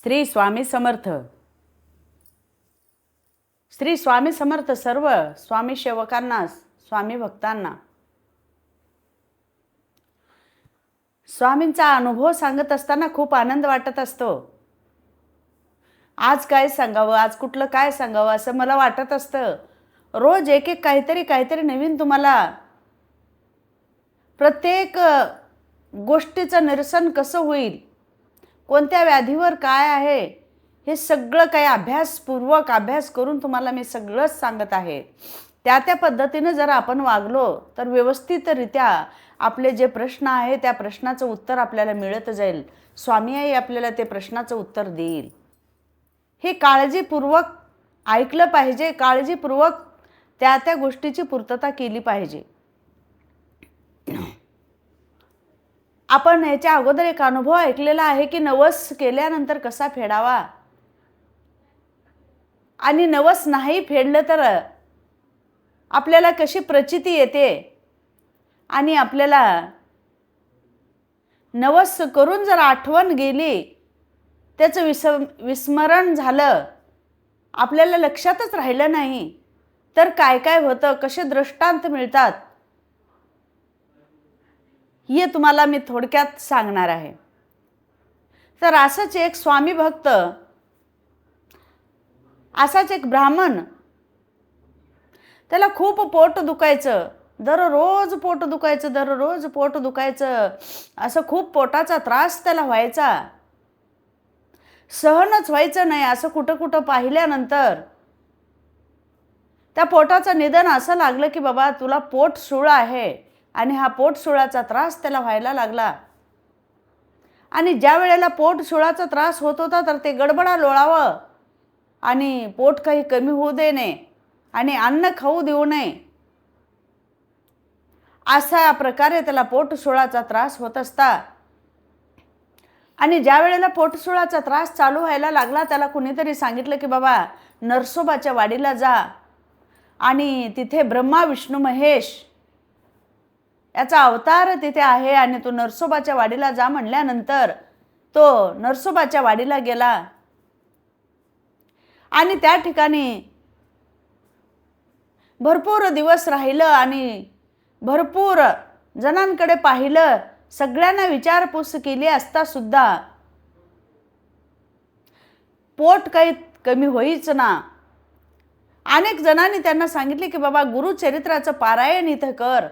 श्री स्वामी समर्थ. श्री स्वामी समर्थ सर्व स्वामी सेवकांना, स्वामी भक्तांना स्वामींचा अनुभव सांगत असताना खूप आनंद वाटत असतो. आज काय सांगावं, आज कुठलं काय सांगावं असं मला वाटत असतं. रोज एक एक काहीतरी नवीन तुम्हाला प्रत्येक गोष्टीचं निरसन कसं होईल, कोणत्या व्याधीवर काय आहे, हे सगळं काही अभ्यासपूर्वक अभ्यास करून तुम्हाला मी सगळंच सांगत आहे. त्या पद्धतीनं जर आपण वागलो तर व्यवस्थितरित्या आपले जे प्रश्न आहे त्या प्रश्नाचं उत्तर आपल्याला मिळत जाईल. स्वामी आई आपल्याला ते प्रश्नाचं उत्तर देईल. हे काळजीपूर्वक ऐकलं पाहिजे, काळजीपूर्वक त्या गोष्टीची पूर्तता केली पाहिजे. आपण याच्या अगोदर एक अनुभव ऐकलेला आहे की नवस केल्यानंतर कसा फेडावा, आणि नवस नाही फेडलं तर आपल्याला कशी प्रचिती येते, आणि आपल्याला नवस करून जर आठवण गेली, त्याचं विस्मरण झालं, आपल्याला लक्षातच राहिलं नाही तर काय काय होतं, कसे दृष्टांत मिळतात, हे तुम्हाला मी थोडक्यात सांगणार आहे. तर असंच एक स्वामी भक्त, असाच एक ब्राह्मण, त्याला खूप पोट दुखायचं, दररोज पोट दुखायचं, असं खूप पोटाचा त्रास त्याला व्हायचा, सहनच व्हायचं नाही. असं कुठं पाहिल्यानंतर त्या पोटाचं निदान असं लागलं की बाबा तुला पोट सूळ आहे, आणि हा पोट सुळाचा त्रास त्याला व्हायला लागला. आणि ज्या वेळेला पोट सुळाचा त्रास होत होता तर ते गडबडा लोळावं, आणि पोट काही कमी होऊ दे नये, आणि अन्न खाऊ देऊ नये, अशा प्रकारे त्याला पोट सुळाचा त्रास होत असता. आणि ज्या वेळेला पोट सुळाचा त्रास चालू व्हायला लागला, त्याला कुणीतरी सांगितलं की बाबा नरसोबाच्या वाडीला जा, आणि तिथे ब्रह्मा विष्णू महेश याचा अवतार तिथे आहे, आणि तू नरसोबाच्या वाडीला जा म्हणल्यानंतर तो नरसोबाच्या वाडीला गेला. आणि त्या ठिकाणी भरपूर दिवस राहिलं, आणि भरपूर जणांकडे पाहिलं, सगळ्यांना विचारपूस केली असता सुद्धा पोट काही कमी होईच ना. अनेक जणांनी त्यांना सांगितले की बाबा गुरुचरित्राचं पारायण इथं कर,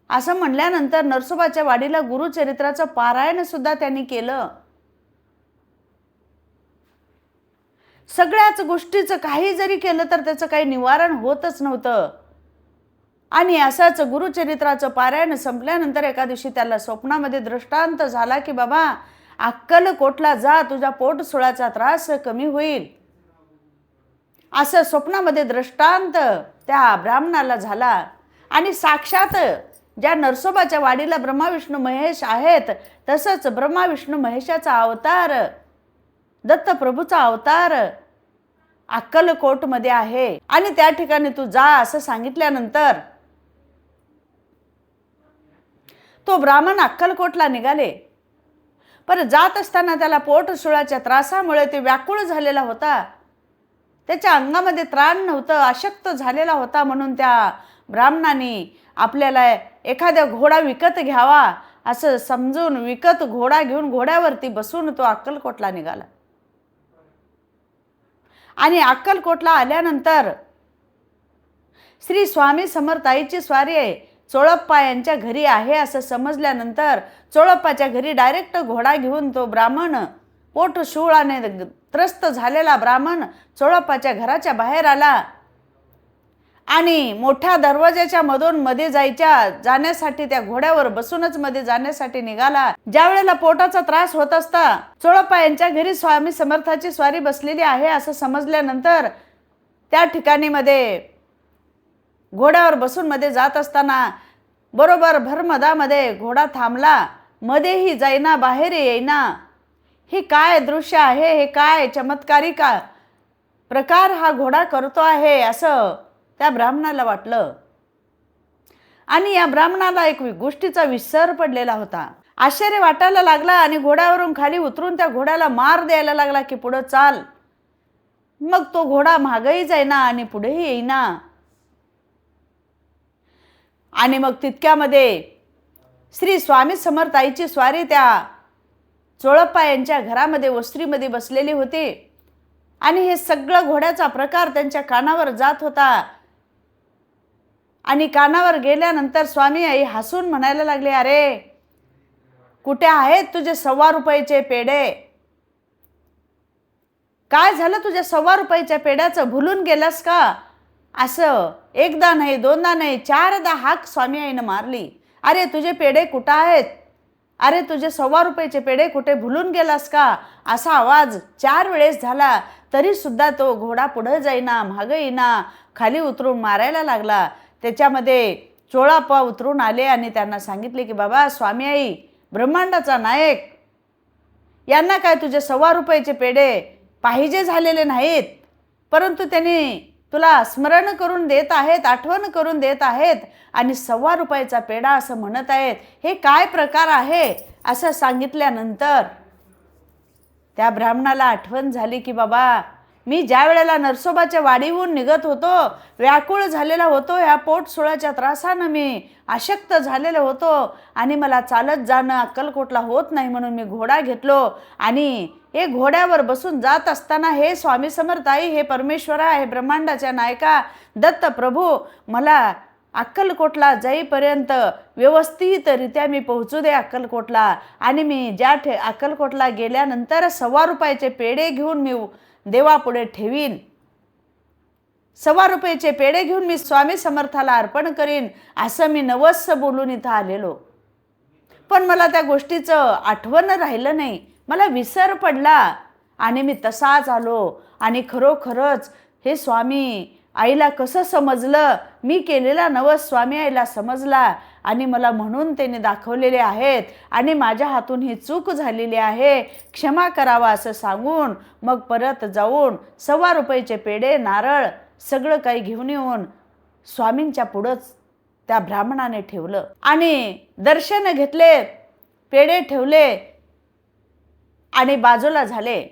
असं म्हणल्यानंतर नरसोबाच्या वाडीला गुरुचरित्राचं पारायण सुद्धा त्यांनी केलं. सगळ्याच गोष्टीचं काही जरी केलं तर त्याचं काही निवारण होतच नव्हतं. आणि असंच गुरुचरित्राचं पारायण संपल्यानंतर एका दिवशी त्याला स्वप्नामध्ये दृष्टांत झाला की बाबा अक्कलकोटला जा, तुझा पोट सुळाचा त्रास कमी होईल, असं स्वप्नामध्ये दृष्टांत त्या ब्राह्मणाला झाला. आणि साक्षात ज्या नरसोबाच्या वाडीला ब्रह्मा विष्णू महेश आहेत, तसंच ब्रह्मा विष्णू महेशाचा अवतार, दत्तप्रभूचा अवतार अक्कलकोटमध्ये आहे, आणि त्या ठिकाणी तू जा असं सांगितल्यानंतर तो ब्राह्मण अक्कलकोटला निघाले. पण जात असताना त्याला पोट सुळाच्या त्रासामुळे ते व्याकुळ झालेला होता, त्याच्या अंगामध्ये त्राण नव्हतं, अशक्त झालेला होता. म्हणून त्या ब्राह्मणाने आपल्याला एखादा घोडा विकत घ्यावा असं समजून विकत घोडा घेऊन घोड्यावरती बसून तो अक्कलकोटला निघाला. आणि अक्कलकोटला आल्यानंतर श्री स्वामी समर्थाईची स्वारी चोळप्पा यांच्या घरी आहे असं समजल्यानंतर चोळप्पाच्या घरी डायरेक्ट घोडा घेऊन तो ब्राह्मण, पोट शूळाने त्रस्त झालेला ब्राह्मण चोळप्पाच्या घराच्या बाहेर आला, आणि मोठ्या दरवाजाच्या मधून मध्ये जाण्यासाठी त्या घोड्यावर बसूनच मध्ये जाण्यासाठी निघाला. ज्या वेळेला पोटाचा त्रास होत असता चोळप्पा यांच्या घरी स्वामी समर्थाची स्वारी बसलेली आहे असं समजल्यानंतर त्या ठिकाणी मध्ये घोड्यावर बसून मध्ये जात असताना बरोबर भरमदामध्ये घोडा थांबला, मध्येही जाईना बाहेर येईना. हे काय दृश्य आहे, हे काय चमत्कारिक प्रकार हा घोडा करतो आहे असं त्या ब्राह्मणाला वाटलं. आणि या ब्राह्मणाला एक गोष्टीचा विसर पडलेला होता. आश्चर्य वाटायला लागला आणि घोड्यावरून खाली उतरून त्या घोड्याला मार द्यायला लागला की पुढं चाल. मग तो घोडा मागेही जाईना आणि पुढेही येईना. आणि मग तितक्यामध्ये श्री स्वामी समर्थाईची स्वारी त्या चोळप्पा यांच्या घरामध्ये वस्त्रीमध्ये बसलेली होती आणि हे सगळं घोड्याचा प्रकार त्यांच्या कानावर जात होता. आणि कानावर गेल्यानंतर स्वामी आई हसून म्हणायला लागले, अरे कुठे आहेत तुझे 1.25 रुपयाचे पेढे? काय झालं तुझ्या 1.25 रुपयाच्या पेढ्याचं? भुलून गेलास का? असं एकदा नाही, दोनदा नाही, 4दा हाक स्वामी आईनं मारली. अरे तुझे पेढे कुठं आहेत? अरे तुझे 1.25 रुपयाचे पेढे कुठे? भुलून गेलास का? असा आवाज 4 वेळेस झाला. तरी सुद्धा तो घोडा पुढे जाईना, मागं येईना, खाली उतरून मारायला लागला. त्याच्यामध्ये चोळप्पा उतरून आले आणि त्यांना सांगितले की बाबा, स्वामी आई ब्रह्मांडाचा नायक, यांना काय तुझे 1.25 रुपयाचे पेढे पाहिजे झालेले नाहीत, परंतु त्यांनी तुला स्मरण करून देत आहेत, आठवण करून देत आहेत आणि 1.25 रुपयाचा पेढा असं म्हणत आहेत. हे काय प्रकार आहे? असं सांगितल्यानंतर त्या ब्राह्मणाला आठवण झाली की बाबा, मी ज्या वेळेला नरसोबाच्या वाडीहून निघत होतो, व्याकुळ झालेला होतो, ह्या पोटसुळाच्या त्रासानं मी अशक्त झालेलो होतो आणि मला चालत जाणं अक्कलकोटला होत नाही, म्हणून मी घोडा घेतलो आणि हे घोड्यावर बसून जात असताना हे स्वामी समर्थाई, हे परमेश्वरा, हे ब्रह्मांडाच्या नायका दत्त प्रभू, मला अक्कलकोटला जाईपर्यंत व्यवस्थितरित्या मी पोहोचू दे अक्कलकोटला. आणि मी ज्या अक्कलकोटला गेल्यानंतर 1.25 रुपयाचे पेढे घेऊन मी देवापुढे ठेवीन. 1.25 रुपयाचे पेढे घेऊन मी स्वामी समर्थाला अर्पण करीन, असं मी नवस बोलून इथं आलेलो. पण मला त्या गोष्टीचं आठवण राहिलं नाही, मला विसर पडला आणि मी तसाच आलो. आणि खरोखरच हे स्वामी आईला कसं समजलं, मी केलेला नवस स्वामी आईला समजला आणि मला म्हणून त्यांनी दाखवलेले आहेत आणि माझ्या हातून ही चूक झालेली आहे, क्षमा करावा असं सांगून मग परत जाऊन 1.25 रुपयाचे पेढे, नारळ सगळं काही घेऊन येऊन स्वामींच्या पुढंच त्या ब्राह्मणाने ठेवलं आणि दर्शन घेतले, पेढे ठेवले आणि बाजूला झाले.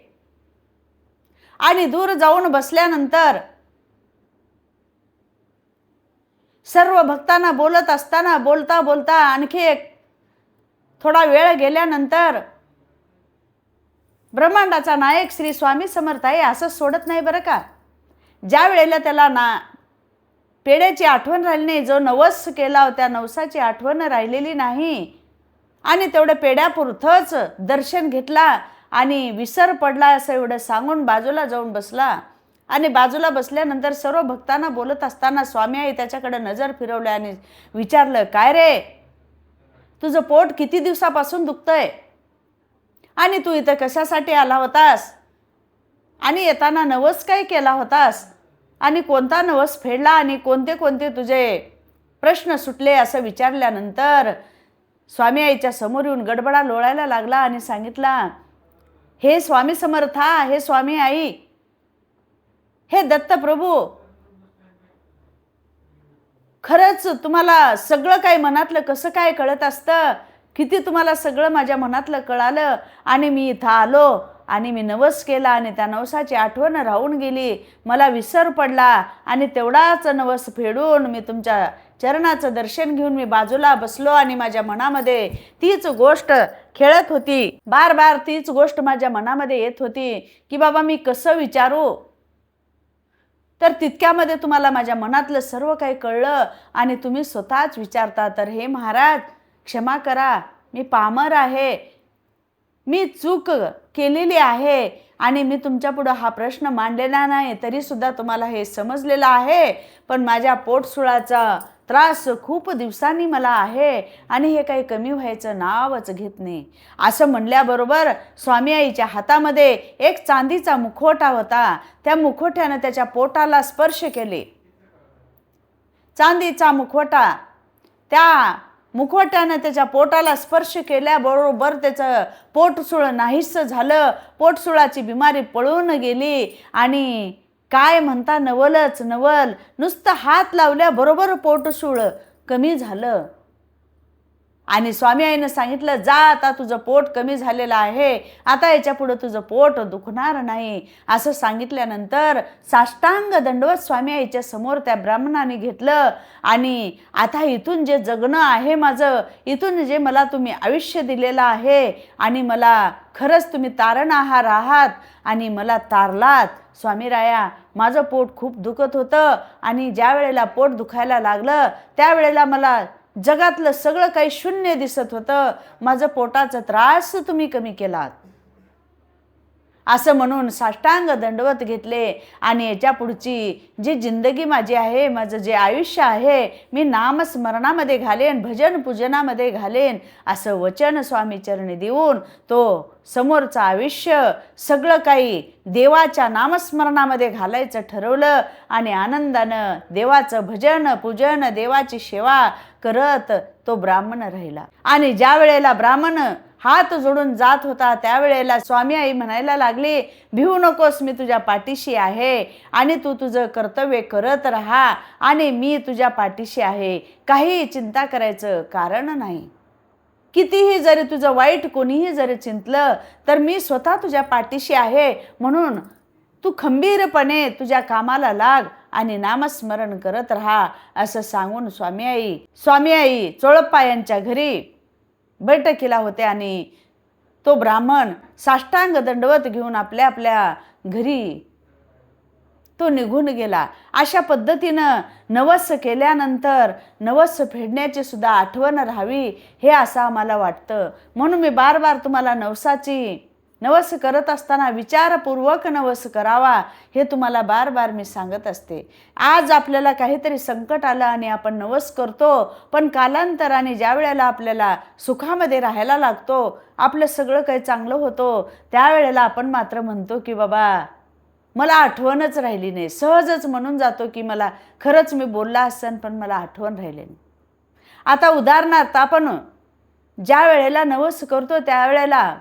आणि दूर जाऊन बसल्यानंतर सर्व भक्तांना बोलत असताना बोलता बोलता आणखी एक थोडा वेळ गेल्यानंतर ब्रह्मांडाचा नायक श्री स्वामी समर्थ आहे असं सोडत नाही बरं का. ज्या वेळेला त्याला पेढ्याची आठवण राहिली नाही, जो नवस केला होता नवसाची आठवण राहिलेली नाही आणि तेवढं पेढ्यापुरतंच दर्शन घेतला आणि विसर पडला असं एवढं सांगून बाजूला जाऊन बसला. आणि बाजूला बसल्यानंतर सर्व भक्तांना बोलत असताना स्वामी आई त्याच्याकडे नजर फिरवली आणि विचारलं, काय रे, तुझं पोट किती दिवसापासून दुखतंय आणि तू इथं कशासाठी आला होतास आणि येताना नवस काय केला होतास आणि कोणता नवस फेडला आणि कोणते कोणते तुझे प्रश्न सुटले असं विचारल्यानंतर स्वामी आईच्या समोर येऊन गडबडा लोळायला लागला आणि सांगितला, हे स्वामी समर्था, हे स्वामी आई, हे दत्त प्रभू, खरंच तुम्हाला सगळं काय मनातलं कसं काय कळत असतं, किती तुम्हाला सगळं माझ्या मनातलं कळालं आणि मी इथं आलो आणि मी नवस केला आणि त्या नवसाची आठवण राहून गेली, मला विसर पडला आणि तेवढाच नवस फेडून मी तुमच्या चरणाचं दर्शन घेऊन मी बाजूला बसलो आणि माझ्या मनामध्ये तीच गोष्ट खेळत होती, बार बार तीच गोष्ट माझ्या मनामध्ये येत होती की बाबा मी कसं विचारू. तर तितक्यामध्ये तुम्हाला माझ्या मनातलं सर्व काही कळलं आणि तुम्ही स्वतःच विचारता, तर हे महाराज क्षमा करा, मी पामर आहे, मी चूक केलेली आहे आणि मी तुमच्यापुढं हा प्रश्न मांडलेला नाही, तरी सुद्धा तुम्हाला हे समजलेलं आहे, पण माझ्या पोटसुळाचा त्रास खूप दिवसांनी मला आहे आणि हे काही कमी व्हायचं नावच घेत नाही. असं म्हणल्याबरोबर स्वामी आईच्या हातामध्ये एक चांदीचा मुखवटा होता, त्या मुखवट्यानं त्याच्या पोटाला स्पर्श केले. चांदीचा मुखवटा, त्या मुखवट्यानं त्याच्या पोटाला स्पर्श केल्याबरोबर त्याचं पोटसुळ नाहीसं झालं, पोटसुळाची बिमारी पळून गेली आणि काय म्हणता नवलच नवल, नुसतं हात लावल्याबरोबर पोटसुळ कमी झालं. आणि स्वामी आईनं सांगितलं, जा आता तुझं पोट कमी झालेलं आहे, आता याच्या पुढं तुझं पोट दुखणार नाही असं सांगितल्यानंतर साष्टांग दंडवत स्वामी आईच्या समोर त्या ब्राह्मणाने घेतलं. आणि आता इथून जे जगणं आहे माझं, इथून जे मला तुम्ही आयुष्य दिलेलं आहे आणि मला खरंच तुम्ही तारणहार आहात आणि मला तारलात स्वामीराया. माझं पोट खूप दुखत होतं आणि ज्या वेळेला पोट दुखायला लागलं त्यावेळेला मला जगातलं सगळं काही शून्य दिसत होतं. माझं पोटाचा त्रास तुम्ही कमी केलात असं म्हणून साष्टांग दंडवत घेतले. आणि याच्या पुढची जी जिंदगी माझी आहे, माझं जे आयुष्य आहे, मी नामस्मरणामध्ये घालेन, भजन पूजनामध्ये घालेन असं वचन स्वामी चरणी देऊन तो समोरचं आयुष्य सगळं काही देवाच्या नामस्मरणामध्ये घालायचं ठरवलं. आणि आनंदानं देवाचं भजन पूजन, देवाची सेवा करत तो ब्राह्मण राहिला. आणि ज्या वेळेला ब्राह्मण हात जोडून जात होता त्यावेळेला स्वामी आई म्हणायला लागली, भिवू नकोस, मी तुझ्या पाठीशी आहे आणि तू तुझं कर्तव्य करत राहा आणि मी तुझ्या पाठीशी आहे, काही चिंता करायचं कारण नाही. कितीही जरी तुझं वाईट कोणीही जरी चिंतलं तर मी स्वतः तुझ्या पाठीशी आहे, म्हणून तू खंबीरपणे तुझ्या कामाला लाग आणि नामस्मरण करत राहा असं सांगून स्वामी आई चोळप्पा यांच्या घरी बैठकीला होते. आणि तो ब्राह्मण साष्टांग दंडवत घेऊन आपल्या आपल्या घरी तो निघून गेला. अशा पद्धतीनं नवस केल्यानंतर नवस फेडण्याची सुद्धा आठवण राहावी हे असं आम्हाला वाटतं. म्हणून मी बार बार तुम्हाला नवस करत असताना विचारपूर्वक नवस करावा हे तुम्हाला बार बार मी सांगत असते. आज आपल्याला काहीतरी संकट आलं आणि आपण नवस करतो, पण कालांतराने ज्या वेळेला आपल्याला सुखामध्ये राहायला लागतो, आपलं सगळं काही चांगलं होतं, त्यावेळेला आपण मात्र म्हणतो की बाबा मला आठवणच राहिली नाही. सहजच म्हणून जातो की मला खरंच मी बोलला असेल पण मला आठवण राहिली नाही. आता उदाहरणार्थ आपण ज्या वेळेला नवस करतो त्यावेळेला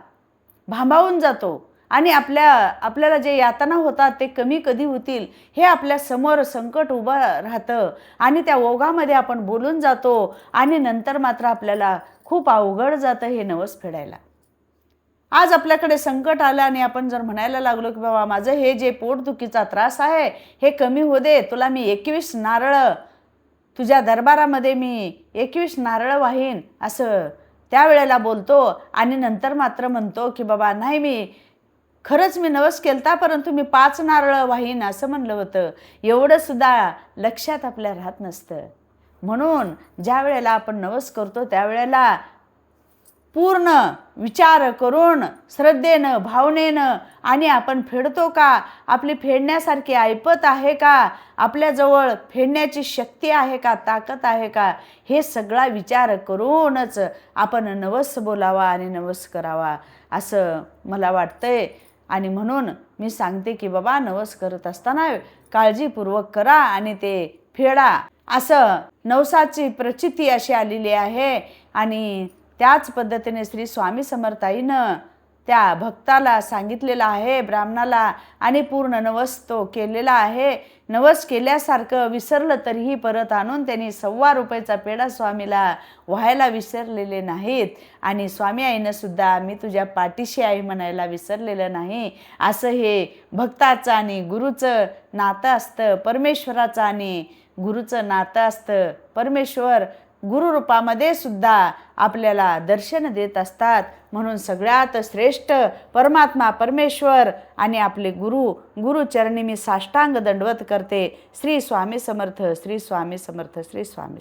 भांबावून जातो आणि आपल्याला जे यातना होतात ते कमी कधी होतील हे आपल्या समोर संकट उभं राहतं आणि त्या ओघामध्ये आपण बोलून जातो आणि नंतर मात्र आपल्याला खूप अवघड जातं हे नवस फेडायला. आज आपल्याकडे संकट आलं आणि आपण जर म्हणायला लागलो की बाबा माझं हे जे पोटदुखीचा त्रास आहे हे कमी हो दे, तुला मी 21 नारळ तुझ्या दरबारामध्ये मी 21 नारळ वाहीन असं त्यावेळेला बोलतो आणि नंतर मात्र म्हणतो की बाबा नाही खरंच मी नवस केलता परंतु मी 5 नारळ वाहीन असं म्हणलं होतं. एवढं सुद्धा लक्षात आपल्या राहत नसतं. म्हणून ज्या वेळेला आपण नवस करतो त्यावेळेला पूर्ण विचार करून श्रद्धेनं भावनेनं आणि आपण फेडतो का, आपली फेडण्यासारखी ऐपत आहे का, आपल्याजवळ फेडण्याची शक्ती आहे का, ताकद आहे का, हे सगळा विचार करूनच आपण नवस बोलावा आणि नवस करावा असं मला वाटतंय. आणि म्हणून मी सांगते की बाबा नवस करत असताना काळजीपूर्वक करा आणि ते फेडा असं नवसाची प्रचिती अशी आलेली आहे. आणि त्याच पद्धतीने श्री स्वामी समर्थाईनं त्या भक्ताला सांगितलेलं आहे, ब्राह्मणाला, आणि पूर्ण नवस तो केलेला आहे. नवस केल्यासारखं विसरलं तरीही परत आणून त्यांनी ₹1.25 पेढा स्वामीला व्हायला विसरलेले नाहीत. आणि स्वामी आईनं सुद्धा मी तुझ्या पाठीशी आहे म्हणायला विसरलेलं नाही. असं हे भक्ताचं आणि गुरुचं नातं असतं, परमेश्वराचं आणि गुरुचं नातं असतं. परमेश्वर गुरुरूपामध्ये सुद्धा आपल्याला दर्शन देत असतात. म्हणून सगळ्यात श्रेष्ठ परमात्मा परमेश्वर आणि आपले गुरुचरणी मी साष्टांग दंडवत करते. श्री स्वामी समर्थ, श्री स्वामी समर्थ, श्री स्वामी